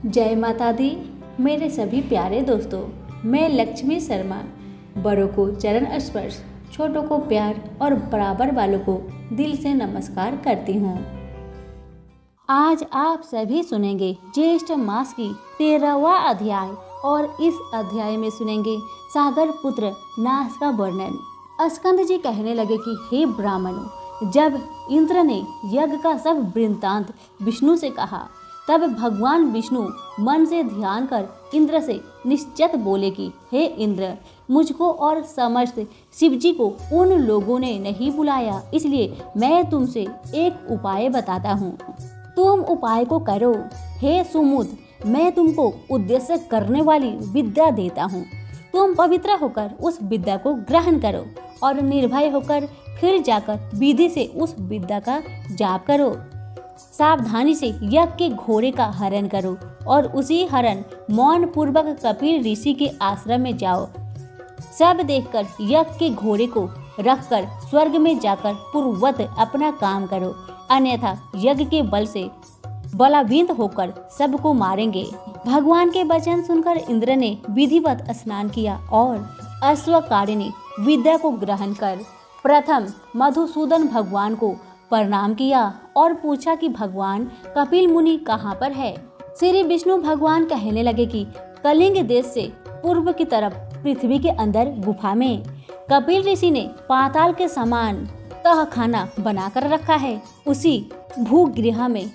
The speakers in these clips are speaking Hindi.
जय माता दी। मेरे सभी प्यारे दोस्तों, मैं लक्ष्मी शर्मा बड़ों को चरण स्पर्श, छोटों को प्यार और बराबर वालों को दिल से नमस्कार करती हूँ। आज आप सभी सुनेंगे ज्येष्ठ मास की 13वां अध्याय और इस अध्याय में सुनेंगे सागर पुत्र नास का वर्णन। स्कंद जी कहने लगे कि हे ब्राह्मणों, जब इंद्र ने यज्ञ का सब वृत्तांत विष्णु से कहा, तब भगवान विष्णु मन से ध्यान कर इंद्र से निश्चित बोले कि हे इंद्र, मुझको और समस्त शिवजी को उन लोगों ने नहीं बुलाया, इसलिए मैं तुमसे एक उपाय बताता हूँ। तुम उपाय को करो। हे सुमुद, मैं तुमको उद्देश्य करने वाली विद्या देता हूँ। तुम पवित्र होकर उस विद्या को ग्रहण करो और निर्भय होकर फिर जाकर विधि से उस विद्या का जाप करो। सावधानी से यज्ञ के घोड़े का हरण करो और उसी हरण मौन पूर्वक कपिल ऋषि के आश्रम में जाओ। सब देखकर यज्ञ के घोड़े को रखकर स्वर्ग में जाकर पूर्ववत अपना काम करो, अन्यथा यज्ञ के बल से बलाविंत होकर सबको मारेंगे। भगवान के वचन सुनकर इंद्र ने विधिवत स्नान किया और अश्वकारिणी विद्या को ग्रहण कर प्रथम मधुसूदन भगवान को प्रणाम किया और पूछा कि भगवान कपिल मुनि कहाँ पर है। श्री विष्णु भगवान कहने लगे कि कलिंग देश से पूर्व की तरफ पृथ्वी के अंदर गुफा में कपिल ऋषि ने पाताल के समान तहखाना बनाकर रखा है। उसी भूगृह में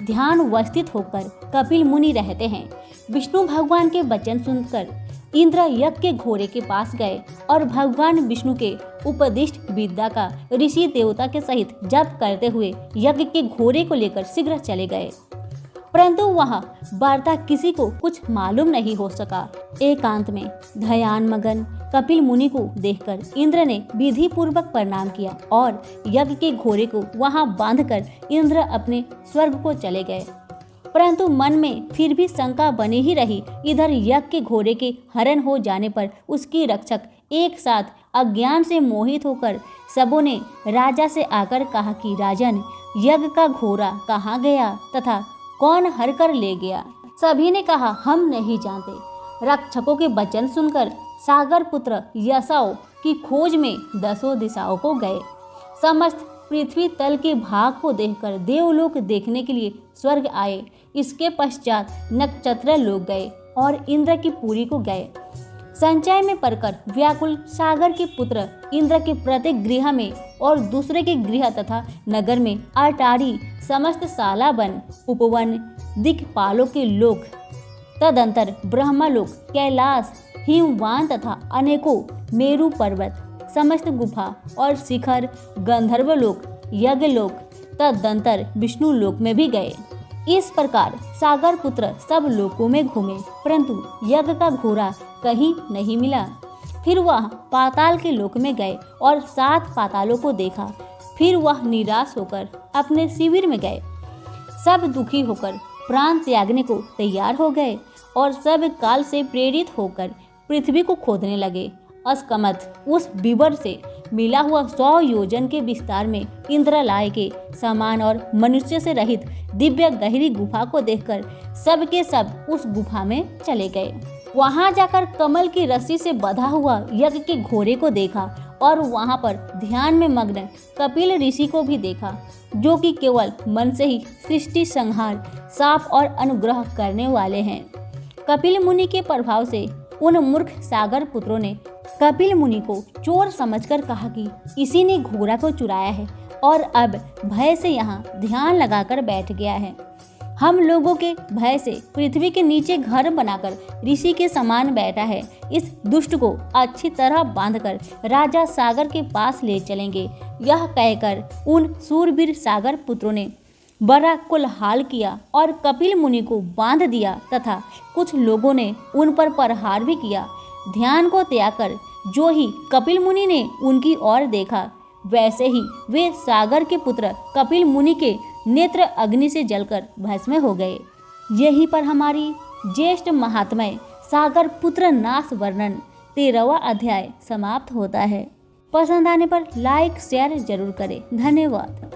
ध्यान वस्थित होकर कपिल मुनि रहते हैं। विष्णु भगवान के वचन सुनकर इंद्र यज्ञ के घोड़े के पास गए और भगवान विष्णु के उपदिष्ट विद्या का ऋषि देवता के सहित जप करते हुए यज्ञ के घोड़े को लेकर शीघ्र चले गए, परंतु वहां वार्ता किसी को कुछ मालूम नहीं हो सका। एकांत में ध्यान मगन कपिल मुनि को देखकर इंद्र ने विधि पूर्वक प्रणाम किया और यज्ञ के घोड़े को वहां बांधकर इंद्र अपने स्वर्ग को चले गए, परंतु मन में फिर भी शंका बनी ही रही। इधर यज्ञ के घोड़े के हरण हो जाने पर उसकी रक्षक एक साथ अज्ञान से मोहित होकर सबों ने राजा से आकर कहा कि राजन, यज्ञ का घोड़ा कहाँ गया तथा कौन हर कर ले गया। सभी ने कहा, हम नहीं जानते। रक्षकों के वचन सुनकर सागर पुत्र यशव की खोज में 10 दिशाओं को गए। समस्त पृथ्वी तल के भाग को देखकर देवलोक देखने के लिए स्वर्ग आए। इसके पश्चात नक्षत्र लोग गए और इंद्र की पुरी को गए। संचय में पड़कर व्याकुल सागर के पुत्र इंद्र के प्रत्येक गृह में और दूसरे के गृह तथा नगर में अटारी समस्त शाला वन उपवन दिक्पालों के लोक, तदंतर ब्रह्मलोक, कैलाश, हिमवान तथा अनेकों मेरु पर्वत, समस्त गुफा और शिखर, गंधर्व लोक, यज्ञ लोक, तदंतर विष्णु लोक में भी गए। इस प्रकार सागर पुत्र सब लोकों में घूमे, परंतु यज्ञ का घोड़ा कहीं नहीं मिला। फिर वह पाताल के लोक में गए और 7 पातालों को देखा। फिर वह निराश होकर अपने शिविर में गए। सब दुखी होकर प्राण त्यागने को तैयार हो गए और सब काल से प्रेरित होकर पृथ्वी को खोदने लगे। अस्कमत उस विवर से मिला हुआ 100 योजन के विस्तार में इंद्रलाय के समान और मनुष्य से रहित दिव्य गहरी गुफा को देखकर सब के सब उस गुफा में चले गए। वहां जाकर कमल की रस्सी से बंधा हुआ यज्ञ के घोड़े को देखा और वहां पर ध्यान में मग्न कपिल ऋषि को भी देखा, जो कि केवल मन से ही सृष्टि संहार, साप और अनुग्रह करने वाले हैं। कपिल मुनि के प्रभाव से उन मूर्ख सागर पुत्रों ने कपिल मुनि को चोर समझकर कहा कि इसी ने घोड़ा को चुराया है और अब भय से यहाँ ध्यान लगाकर बैठ गया है। हम लोगों के भय से पृथ्वी के नीचे घर बनाकर ऋषि के समान बैठा है। इस दुष्ट को अच्छी तरह बांधकर राजा सागर के पास ले चलेंगे। यह कहकर उन सूरवीर सागर पुत्रों ने बड़ा कोलाहल किया और कपिल मुनि को बांध दिया तथा कुछ लोगों ने उन पर प्रहार भी किया। ध्यान को त्याग कर जो ही कपिल मुनि ने उनकी ओर देखा, वैसे ही वे सागर के पुत्र कपिल मुनि के नेत्र अग्नि से जलकर भस्म हो गए। यहीं पर हमारी ज्येष्ठ महात्म्य सागर पुत्र नास वर्णन 13वां अध्याय समाप्त होता है। पसंद आने पर लाइक शेयर जरूर करें। धन्यवाद।